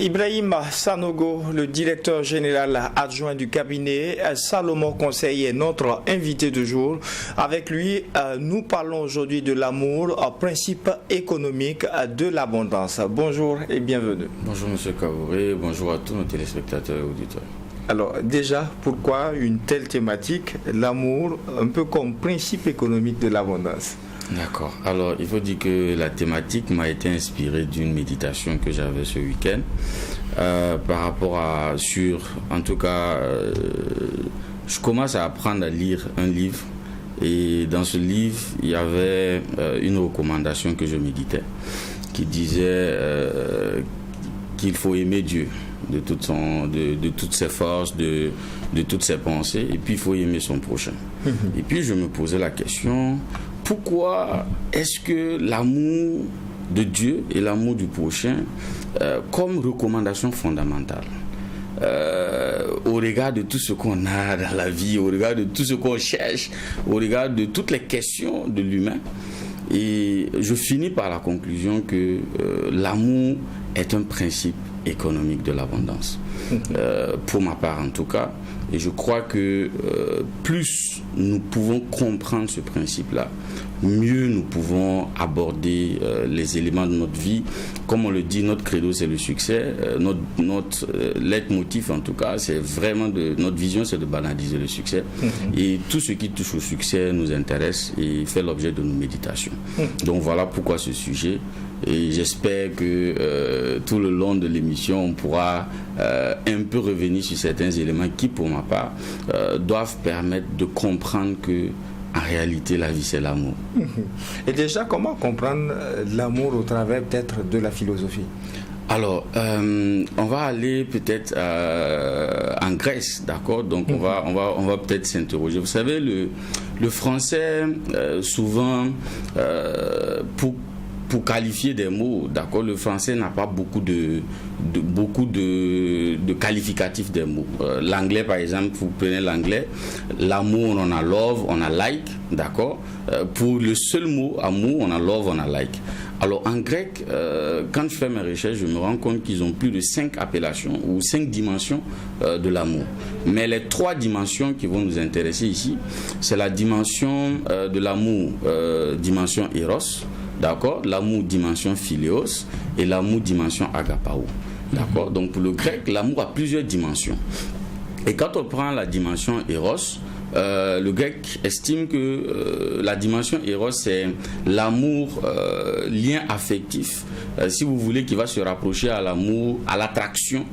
Ibrahim Sanogo, le directeur général adjoint du cabinet Salomon Conseil, est notre invité du jour. Avec lui, nous parlons aujourd'hui de l'amour, principe économique de l'abondance. Bonjour et bienvenue. Bonjour M. Kabouré, bonjour à tous nos téléspectateurs et auditeurs. Alors déjà, pourquoi une telle thématique, l'amour, un peu comme principe économique de l'abondance? D'accord. Alors, il faut dire que la thématique m'a été inspirée d'une méditation que j'avais ce week-end par rapport à, je commence à apprendre à lire un livre et dans ce livre, il y avait une recommandation que je méditais qui disait qu'il faut aimer Dieu de toutes ses forces, de toutes ses pensées, et puis il faut aimer son prochain. Et puis je me posais la question, pourquoi est-ce que l'amour de Dieu et l'amour du prochain, comme recommandation fondamentale, au regard de tout ce qu'on a dans la vie, au regard de tout ce qu'on cherche, au regard de toutes les questions de l'humain, et je finis par la conclusion que l'amour est un principe économique de l'abondance, pour ma part en tout cas. Et je crois que plus nous pouvons comprendre ce principe-là, mieux nous pouvons aborder les éléments de notre vie. Comme on le dit, notre credo c'est le succès. Notre leitmotiv en tout cas, c'est vraiment notre vision, c'est de banaliser le succès. Et tout ce qui touche au succès nous intéresse et fait l'objet de nos méditations. Donc voilà pourquoi ce sujet. Et j'espère que tout le long de l'émission, on pourra un peu revenir sur certains éléments qui, pour ma part, doivent permettre de comprendre que en réalité, la vie, c'est l'amour. Et déjà, comment comprendre l'amour au travers peut-être de la philosophie? Alors, on va aller peut-être en Grèce, d'accord? Donc, on va peut-être s'interroger. Vous savez, le français, souvent, pour qualifier des mots, d'accord, le français n'a pas beaucoup de qualificatifs des mots. L'anglais, par exemple, vous prenez l'anglais, l'amour, on a love, on a like, d'accord. Pour le seul mot amour, on a love, on a like. Alors en grec, quand je fais mes recherches, je me rends compte qu'ils ont plus de 5 appellations ou 5 dimensions de l'amour. Mais les 3 dimensions qui vont nous intéresser ici, c'est la dimension de l'amour, dimension eros, d'accord, l'amour dimension philéos et l'amour dimension agapao. D'accord. Donc pour le grec, l'amour a plusieurs dimensions. Et quand on prend la dimension eros, le grec estime que la dimension eros, c'est l'amour, lien affectif, si vous voulez, qui va se rapprocher à l'amour, à l'attraction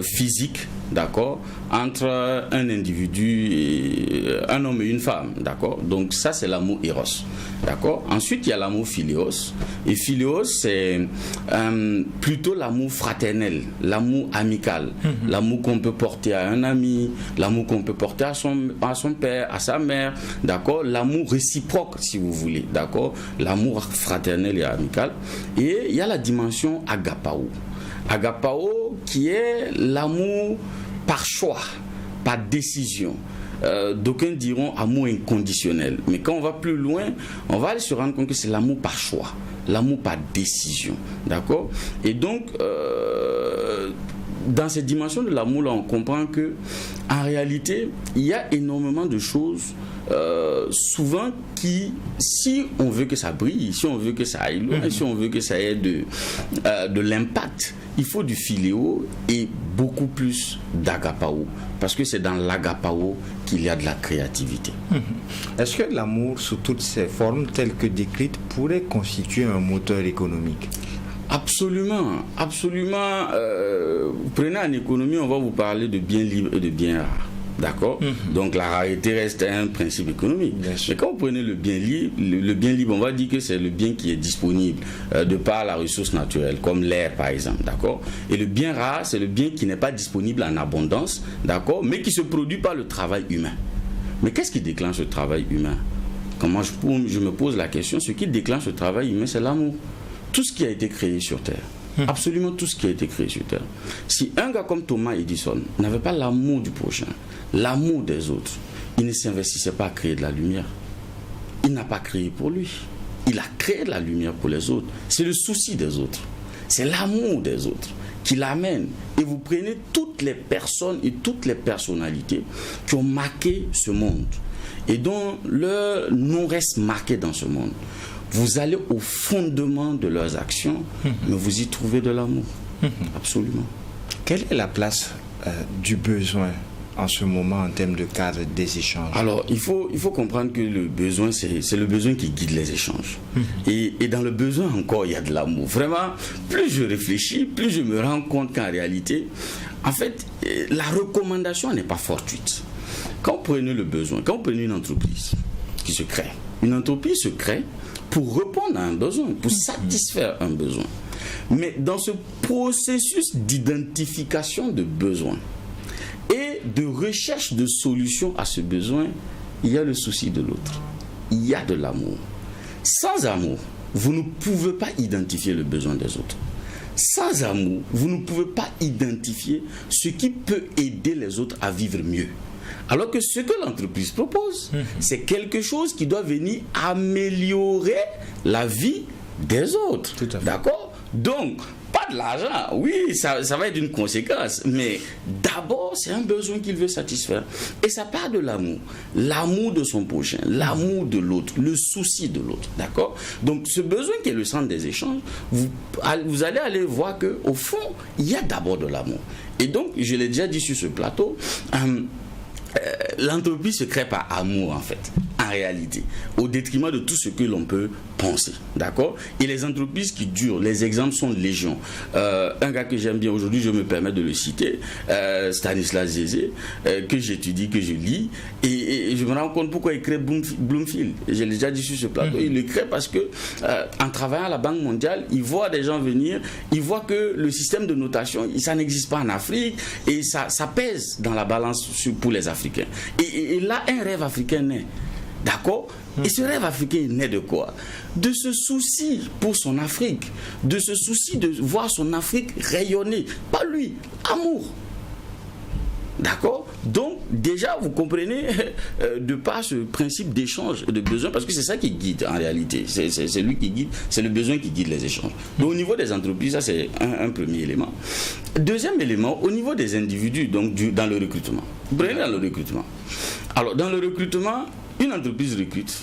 physique, d'accord, entre un individu et un homme et une femme, d'accord. Donc ça, c'est l'amour eros, d'accord. Ensuite, il y a l'amour philéos, et philéos, c'est plutôt l'amour fraternel, l'amour amical, l'amour qu'on peut porter à un ami, l'amour qu'on peut porter à son père, à sa mère, d'accord, l'amour réciproque, si vous voulez, d'accord, l'amour fraternel et amical. Et il y a la dimension agapao. Agapao, qui est l'amour par choix, par décision. D'aucuns diront amour inconditionnel. Mais quand on va plus loin, on va aller se rendre compte que c'est l'amour par choix, l'amour par décision. D'accord? Et donc, dans cette dimension de l'amour-là, on comprend que en réalité, il y a énormément de choses souvent qui, si on veut que ça brille, si on veut que ça aille loin, si on veut que ça ait de l'impact, il faut du philéo et beaucoup plus d'agapao, parce que c'est dans l'agapao qu'il y a de la créativité. Est-ce que l'amour sous toutes ses formes telles que décrites pourrait constituer un moteur économique? Absolument, absolument. Vous prenez en économie, on va vous parler de biens libres et de biens rares. D'accord. Donc la rareté reste un principe économique. Mais quand vous prenez le bien libre, on va dire que c'est le bien qui est disponible de par la ressource naturelle, comme l'air par exemple. D'accord. Et le bien rare, c'est le bien qui n'est pas disponible en abondance, d'accord, mais qui se produit par le travail humain. Mais qu'est-ce qui déclenche le travail humain? Comment je me pose la question, ce qui déclenche le travail humain, c'est l'amour. Tout ce qui a été créé sur Terre. Absolument tout ce qui a été créé sur Terre. Si un gars comme Thomas Edison n'avait pas l'amour du prochain, l'amour des autres, il ne s'investissait pas à créer de la lumière. Il n'a pas créé pour lui. Il a créé de la lumière pour les autres. C'est le souci des autres. C'est l'amour des autres qui l'amène. Et vous prenez toutes les personnes et toutes les personnalités qui ont marqué ce monde et dont leur nom reste marqué dans ce monde. Vous allez au fondement de leurs actions, mais vous y trouvez de l'amour. Absolument. Quelle est la place du besoin en ce moment en termes de cadre des échanges? Alors, il faut comprendre que le besoin, c'est le besoin qui guide les échanges. Et dans le besoin encore, il y a de l'amour. Vraiment, plus je réfléchis, plus je me rends compte qu'en réalité, en fait, la recommandation n'est pas fortuite. Quand vous prenez le besoin, quand vous prenez une entreprise qui se crée, une entreprise se crée pour répondre à un besoin, pour satisfaire un besoin. Mais dans ce processus d'identification de besoins et de recherche de solutions à ce besoin, il y a le souci de l'autre. Il y a de l'amour. Sans amour, vous ne pouvez pas identifier le besoin des autres. Sans amour, vous ne pouvez pas identifier ce qui peut aider les autres à vivre mieux. Alors que ce que l'entreprise propose, c'est quelque chose qui doit venir améliorer la vie des autres. D'accord? Donc, pas de l'argent, oui, ça va être une conséquence, mais d'abord, c'est un besoin qu'il veut satisfaire. Et ça part de l'amour. L'amour de son prochain, l'amour de l'autre, le souci de l'autre. D'accord? Donc, ce besoin qui est le centre des échanges, vous allez aller voir qu'au fond, il y a d'abord de l'amour. Et donc, je l'ai déjà dit sur ce plateau, l'entreprise se crée par amour en fait, en réalité, au détriment de tout ce que l'on peut penser, d'accord? Et les entreprises qui durent, les exemples sont légion. Un gars que j'aime bien aujourd'hui, je me permets de le citer, Stanislas Zézé, que j'étudie, que je lis, et je me rends compte pourquoi il crée Bloomfield. Je l'ai déjà dit sur ce plateau, il le crée parce que en travaillant à la Banque mondiale, il voit des gens venir, il voit que le système de notation, ça n'existe pas en Afrique, et ça pèse dans la balance pour les Africains. Et là, un rêve africain naît. D'accord? Et ce rêve africain naît de quoi? De ce souci pour son Afrique. De ce souci de voir son Afrique rayonner. Pas lui, amour. D'accord? Donc, déjà, vous comprenez, de par ce principe d'échange de besoins, parce que c'est ça qui guide en réalité. C'est lui qui guide, c'est le besoin qui guide les échanges. Donc, au niveau des entreprises, ça c'est un premier élément. Deuxième élément, au niveau des individus, donc dans le recrutement. Prenez dans le recrutement. Alors, dans le recrutement, une entreprise recrute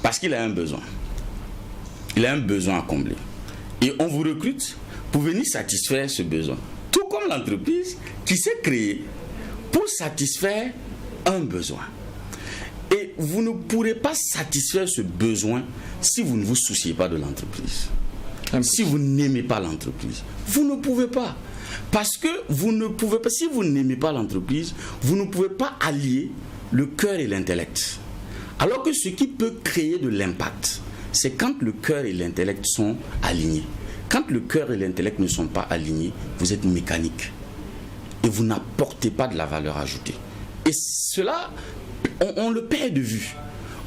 parce qu'il a un besoin. Il a un besoin à combler. Et on vous recrute pour venir satisfaire ce besoin. Tout comme l'entreprise qui s'est créée pour satisfaire un besoin. Et vous ne pourrez pas satisfaire ce besoin si vous ne vous souciez pas de l'entreprise. Si vous n'aimez pas l'entreprise, vous ne pouvez pas. Parce que vous ne pouvez pas, si vous n'aimez pas l'entreprise, vous ne pouvez pas allier le cœur et l'intellect. Alors que ce qui peut créer de l'impact, c'est quand le cœur et l'intellect sont alignés. Quand le cœur et l'intellect ne sont pas alignés, vous êtes mécanique. Et vous n'apportez pas de la valeur ajoutée. Et cela, on le perd de vue.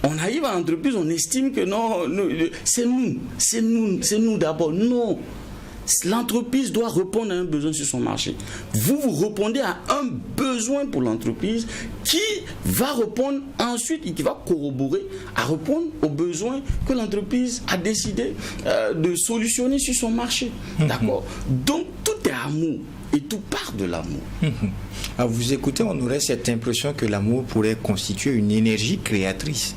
On arrive à l'entreprise, on estime que non, c'est nous d'abord. Non. L'entreprise doit répondre à un besoin sur son marché. Vous répondez à un besoin pour l'entreprise qui va répondre ensuite et qui va corroborer à répondre aux besoins que l'entreprise a décidé de solutionner sur son marché. D'accord? Donc tout est amour et tout part de l'amour. À vous écouter, on aurait cette impression que l'amour pourrait constituer une énergie créatrice.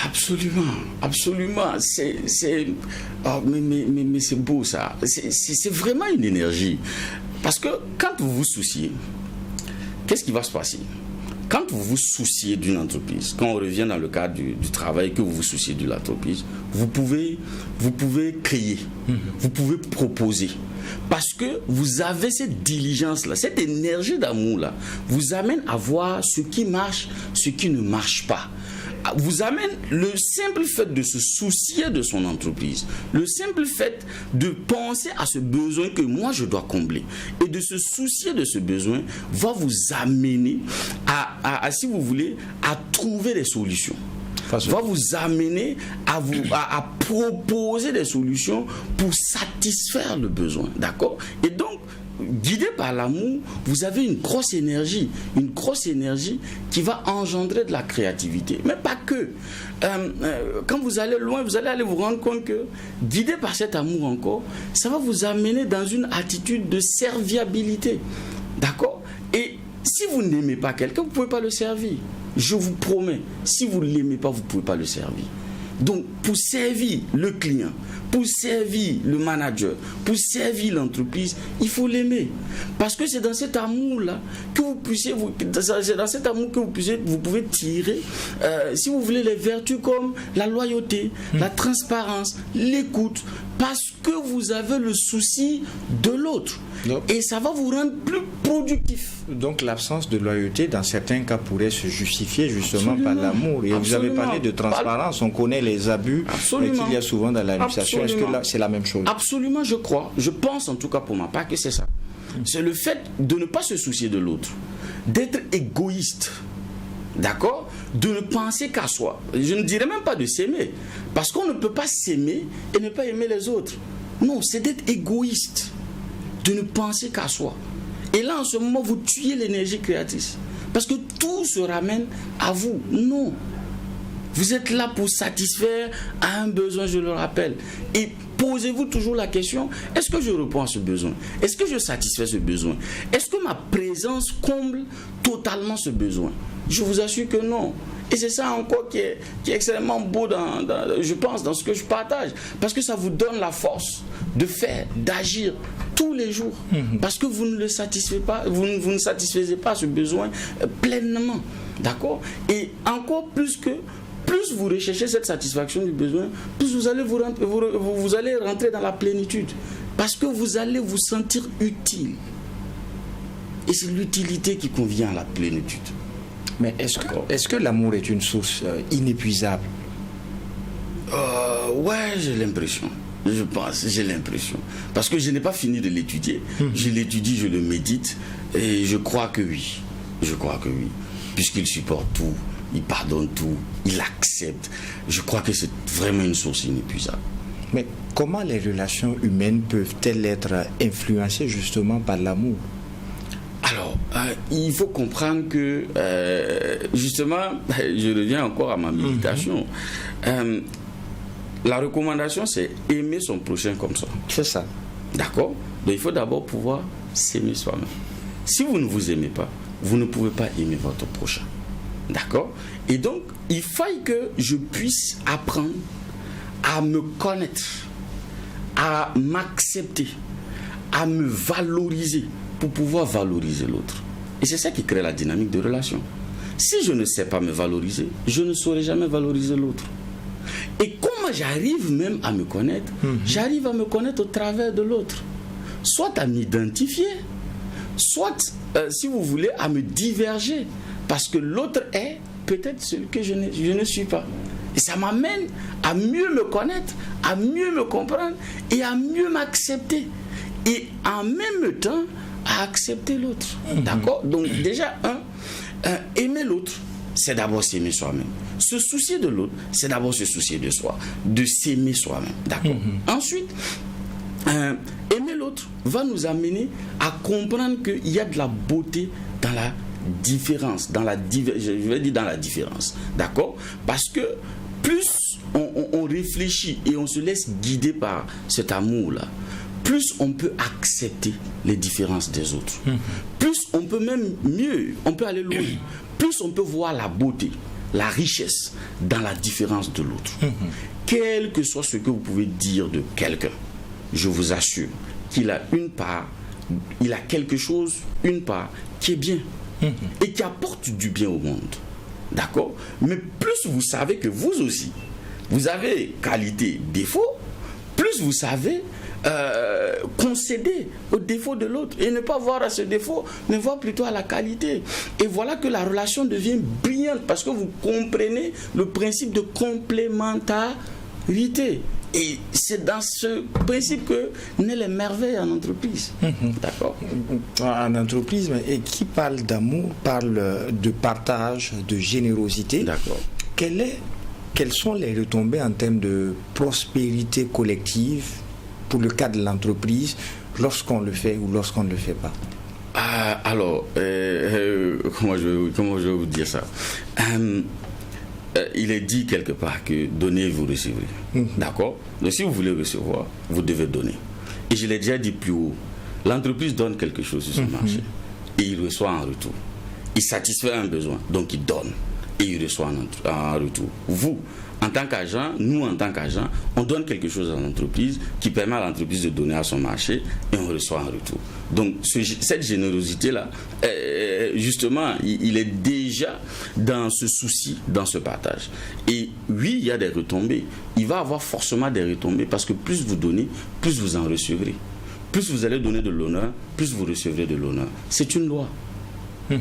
Absolument, absolument. Mais c'est beau ça. C'est vraiment une énergie. Parce que quand vous vous souciez, qu'est-ce qui va se passer? Quand vous vous souciez d'une entreprise, quand on revient dans le cadre du travail, que vous vous souciez de l'entreprise, vous pouvez créer, vous pouvez proposer. Parce que vous avez cette diligence-là, cette énergie d'amour-là, vous amène à voir ce qui marche, ce qui ne marche pas. Vous amène le simple fait de se soucier de son entreprise, le simple fait de penser à ce besoin que moi je dois combler et de se soucier de ce besoin va vous amener à si vous voulez, à trouver des solutions. Va vous amener à proposer des solutions pour satisfaire le besoin. D'accord? Et donc, guidé par l'amour, vous avez une grosse énergie qui va engendrer de la créativité. Mais pas que. Quand vous allez loin, vous allez vous rendre compte que, guidé par cet amour encore, ça va vous amener dans une attitude de serviabilité. D'accord? Et si vous n'aimez pas quelqu'un, vous ne pouvez pas le servir. Je vous promets, si vous ne l'aimez pas, vous ne pouvez pas le servir. Donc, pour servir le client, pour servir le manager, pour servir l'entreprise, il faut l'aimer. Parce que c'est dans cet amour-là que vous pouvez tirer, si vous voulez, les vertus comme la loyauté, la transparence, l'écoute, parce que vous avez le souci de l'autre. Et ça va vous rendre plus productif. Donc l'absence de loyauté, dans certains cas, pourrait se justifier justement par l'amour. Et vous avez parlé de transparence, on connaît les abus qu'il y a souvent dans l'administration. Est-ce que là, c'est la même chose? Absolument, je crois. Je pense en tout cas pour ma part que c'est ça. C'est le fait de ne pas se soucier de l'autre, d'être égoïste. D'accord? De ne penser qu'à soi. Je ne dirais même pas de s'aimer. Parce qu'on ne peut pas s'aimer et ne pas aimer les autres. Non, c'est d'être égoïste. De ne penser qu'à soi. Et là, en ce moment, vous tuez l'énergie créatrice. Parce que tout se ramène à vous. Non. Vous êtes là pour satisfaire à un besoin, je le rappelle. Et posez-vous toujours la question, est-ce que je réponds à ce besoin? Est-ce que je satisfais ce besoin? Est-ce que ma présence comble totalement ce besoin? Je vous assure que non. Et c'est ça encore qui est extrêmement beau, je pense, dans ce que je partage. Parce que ça vous donne la force de faire, d'agir tous les jours. Parce que vous ne le satisfaites pas, vous ne satisfaisez pas ce besoin pleinement. D'accord? Et encore plus vous recherchez cette satisfaction du besoin, plus vous allez rentrer dans la plénitude. Parce que vous allez vous sentir utile. Et c'est l'utilité qui convient à la plénitude. Mais est-ce que l'amour est une source inépuisable? Ouais, j'ai l'impression. Je pense, j'ai l'impression. Parce que je n'ai pas fini de l'étudier. Je l'étudie, je le médite. Et je crois que oui. Je crois que oui. Puisqu'il supporte tout, il pardonne tout, il accepte. Je crois que c'est vraiment une source inépuisable. Mais comment les relations humaines peuvent-elles être influencées justement par l'amour? Alors, il faut comprendre que, justement, je reviens encore à ma méditation. La recommandation, c'est aimer son prochain comme ça. C'est ça. D'accord? Donc, il faut d'abord pouvoir s'aimer soi-même. Si vous ne vous aimez pas, vous ne pouvez pas aimer votre prochain. D'accord? Et donc, il faille que je puisse apprendre à me connaître, à m'accepter, à me valoriser pour pouvoir valoriser l'autre. Et c'est ça qui crée la dynamique de relation. Si je ne sais pas me valoriser, je ne saurai jamais valoriser l'autre. Et comment j'arrive même à me connaître? J'arrive à me connaître au travers de l'autre. Soit à m'identifier, soit, si vous voulez, à me diverger. Parce que l'autre est peut-être celui que je ne suis pas. Et ça m'amène à mieux me connaître, à mieux me comprendre et à mieux m'accepter. Et en même temps, à accepter l'autre. D'accord? Donc déjà, aimer l'autre, c'est d'abord s'aimer soi-même. Se soucier de l'autre, c'est d'abord se soucier de soi, de s'aimer soi-même. D'accord? Ensuite, aimer l'autre va nous amener à comprendre qu'il y a de la beauté dans la différence, je vais dire dans la différence. D'accord? Parce que plus on réfléchit et on se laisse guider par cet amour-là, plus on peut accepter les différences des autres. Plus on peut même mieux, on peut aller loin. Plus on peut voir la beauté, la richesse dans la différence de l'autre. Quel que soit ce que vous pouvez dire de quelqu'un, je vous assure qu'il a une part, il a quelque chose, une part qui est bien et qui apporte du bien au monde. D'accord? Mais plus vous savez que vous aussi, vous avez qualité, défaut, plus vous savez concéder aux défauts de l'autre et ne pas voir à ce défaut, mais voir plutôt à la qualité. Et voilà que la relation devient brillante parce que vous comprenez le principe de complémentarité. Et c'est dans ce principe que naît les merveilles en entreprise. D'accord? En entreprise, et qui parle d'amour, parle de partage, de générosité. D'accord. Quelles sont les retombées en termes de prospérité collective pour le cas de l'entreprise lorsqu'on le fait ou lorsqu'on ne le fait pas? Alors, comment je vais vous dire ça? Il est dit quelque part que donnez, vous recevrez. D'accord? Donc si vous voulez recevoir, vous devez donner. Et je l'ai déjà dit plus haut, l'entreprise donne quelque chose sur ce marché et il reçoit en retour. Il satisfait un besoin, donc il donne et il reçoit en retour. Vous, en tant qu'agent, nous en tant qu'agent, on donne quelque chose à l'entreprise qui permet à l'entreprise de donner à son marché et on reçoit en retour. Donc cette générosité-là, justement, il est déjà dans ce souci, dans ce partage. Et oui, il y a des retombées. Il va y avoir forcément des retombées parce que plus vous donnez, plus vous en recevrez. Plus vous allez donner de l'honneur, plus vous recevrez de l'honneur. C'est une loi.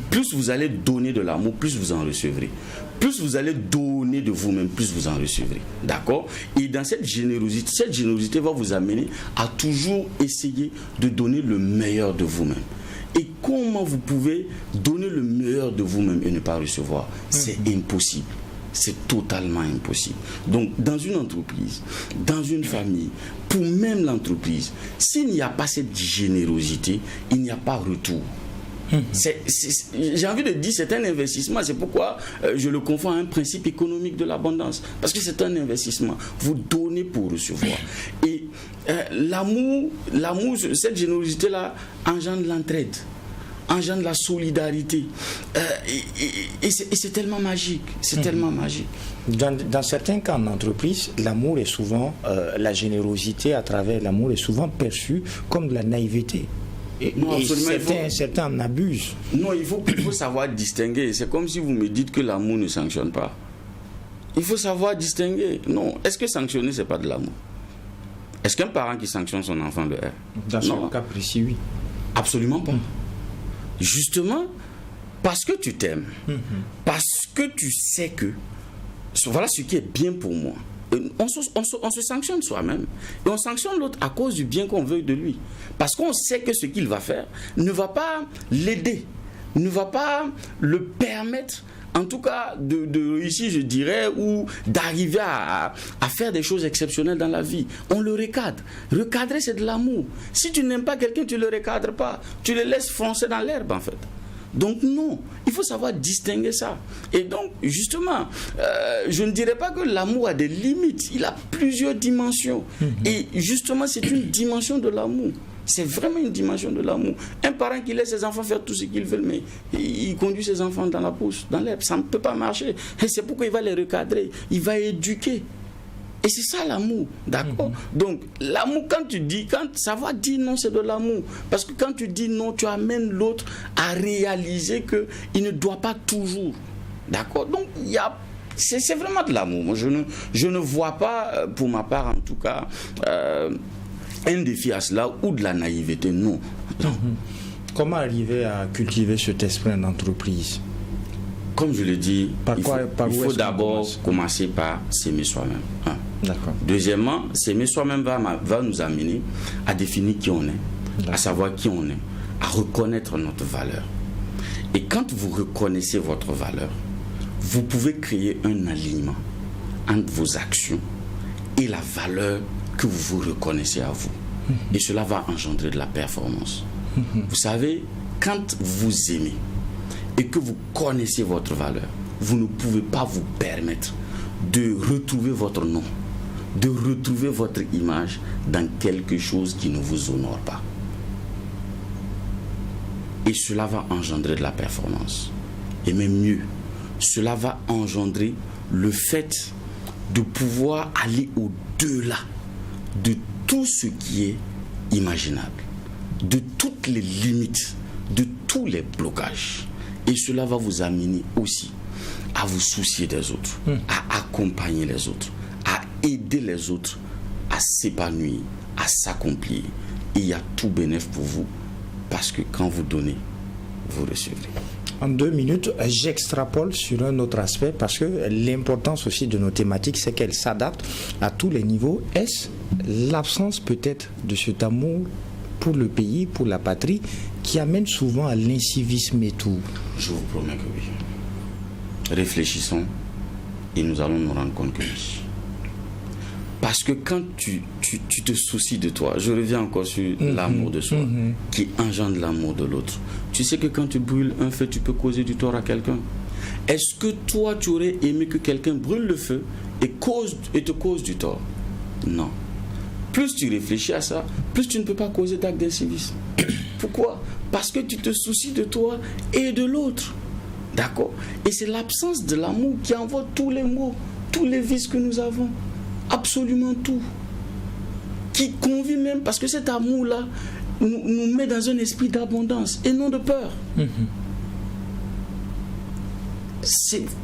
Plus vous allez donner de l'amour, plus vous en recevrez. Plus vous allez donner de vous-même, plus vous en recevrez. D'accord? Et dans cette générosité va vous amener à toujours essayer de donner le meilleur de vous-même. Et comment vous pouvez donner le meilleur de vous-même et ne pas recevoir? C'est impossible. C'est totalement impossible. Donc, dans une entreprise, dans une famille, pour même l'entreprise, s'il n'y a pas cette générosité, il n'y a pas retour. J'ai envie de dire c'est un investissement. C'est pourquoi je le confonds à un principe économique de l'abondance, parce que c'est un investissement. Vous donnez pour recevoir. Et l'amour, cette générosité là engendre l'entraide, engendre la solidarité, et c'est tellement magique. C'est tellement magique. Dans certains cas en entreprise, l'amour est souvent la générosité à travers l'amour est souvent perçue comme de la naïveté. Non, certains en abusent. Non, il faut savoir distinguer. C'est comme si vous me dites que l'amour ne sanctionne pas. Il faut savoir distinguer. Non, est-ce que sanctionner, c'est pas de l'amour? Est-ce qu'un parent qui sanctionne son enfant le hait? Dans ce cas précis, oui. Absolument pas. Justement, parce que tu t'aimes, parce que tu sais que voilà ce qui est bien pour moi. On se sanctionne soi-même et on sanctionne l'autre à cause du bien qu'on veut de lui, parce qu'on sait que ce qu'il va faire ne va pas l'aider, ne va pas le permettre en tout cas de réussir, je dirais, ou d'arriver à faire des choses exceptionnelles dans la vie. On le recadre. Recadrer, c'est de l'amour. Si tu n'aimes pas quelqu'un, tu ne le recadres pas, tu le laisses foncer dans l'herbe en fait. Donc non, il faut savoir distinguer ça. Et donc justement, je ne dirais pas que l'amour a des limites, il a plusieurs dimensions. Et justement, c'est une dimension de l'amour. C'est vraiment une dimension de l'amour. Un parent qui laisse ses enfants faire tout ce qu'ils veulent, mais il conduit ses enfants dans la pousse, dans l'herbe, ça ne peut pas marcher. Et c'est pourquoi il va les recadrer, il va éduquer. Et c'est ça l'amour, d'accord? Donc l'amour, quand savoir dire non, c'est de l'amour. Parce que quand tu dis non, tu amènes l'autre à réaliser qu'il ne doit pas toujours. D'accord? Donc c'est vraiment de l'amour. Moi, je ne vois pas, pour ma part en tout cas, un défi à cela ou de la naïveté, non. Comment arriver à cultiver cet esprit en entreprise? Comme je le dis, il faut d'abord commencer par s'aimer soi-même. D'accord. Deuxièmement, s'aimer soi-même va nous amener à définir qui on est, à savoir qui on est, à reconnaître notre valeur. Et quand vous reconnaissez votre valeur, vous pouvez créer un alignement entre vos actions et la valeur que vous vous reconnaissez à vous. Et cela va engendrer de la performance. Vous savez, quand vous aimez et que vous connaissez votre valeur, vous ne pouvez pas vous permettre de retrouver votre nom, de retrouver votre image dans quelque chose qui ne vous honore pas. Et cela va engendrer de la performance. Et même mieux, cela va engendrer le fait de pouvoir aller au-delà de tout ce qui est imaginable, de toutes les limites, de tous les blocages. Et cela va vous amener aussi à vous soucier des autres, à accompagner les autres, à aider les autres à s'épanouir, à s'accomplir. Et il y a tout bénéfice pour vous, parce que quand vous donnez, vous recevrez. En 2 minutes, j'extrapole sur un autre aspect, parce que l'importance aussi de nos thématiques, c'est qu'elles s'adaptent à tous les niveaux. Est-ce l'absence peut-être de cet amour pour le pays, pour la patrie, qui amène souvent à l'incivisme et tout? Je vous promets que oui. Réfléchissons et nous allons nous rendre compte que oui. Parce que quand tu te soucies de toi, je reviens encore sur l'amour de soi, qui engendre l'amour de l'autre. Tu sais que quand tu brûles un feu, tu peux causer du tort à quelqu'un. Est-ce que toi, tu aurais aimé que quelqu'un brûle le feu et te cause du tort? Non. Plus tu réfléchis à ça, plus tu ne peux pas causer d'acte d'incivisme. Pourquoi? Parce que tu te soucies de toi et de l'autre. D'accord? Et c'est l'absence de l'amour qui envoie tous les maux, tous les vices que nous avons. Absolument tout. Qui convie même, parce que cet amour-là nous met dans un esprit d'abondance et non de peur.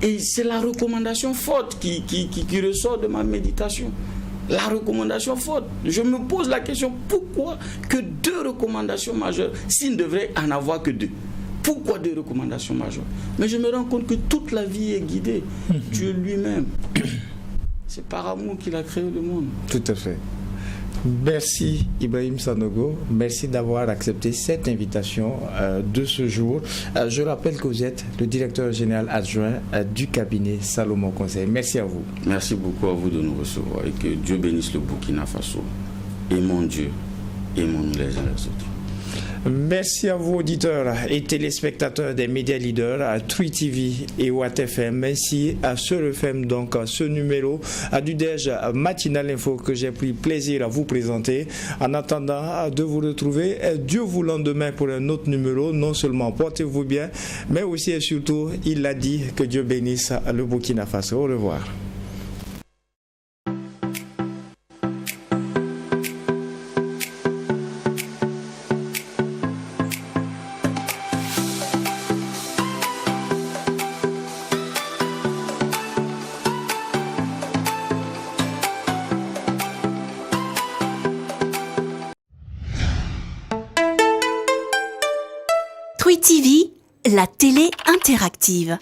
Et c'est la recommandation forte qui ressort de ma méditation. La recommandation forte. Je me pose la question, pourquoi que 2 recommandations majeures s'il ne devrait en avoir que 2? Pourquoi 2 recommandations majeures? Mais je me rends compte que toute la vie est guidée. Dieu lui-même. C'est par amour qu'il a créé le monde. Tout à fait. Merci Ibrahim Sanogo, merci d'avoir accepté cette invitation de ce jour. Je rappelle que vous êtes le directeur général adjoint du cabinet Salomon Conseil. Merci à vous. Merci beaucoup à vous de nous recevoir et que Dieu bénisse le Burkina Faso. Aimons Dieu, aimons-nous les uns les autres. Merci à vous auditeurs et téléspectateurs des médias leaders à Twi TV et Watt FM. Merci à Sur FM, donc ce numéro du DEJ Matinal Info que j'ai pris plaisir à vous présenter. En attendant de vous retrouver, Dieu voulant demain pour un autre numéro, non seulement portez-vous bien, mais aussi et surtout, il l'a dit, que Dieu bénisse le Burkina Faso. Au revoir. Twi TV, la télé interactive.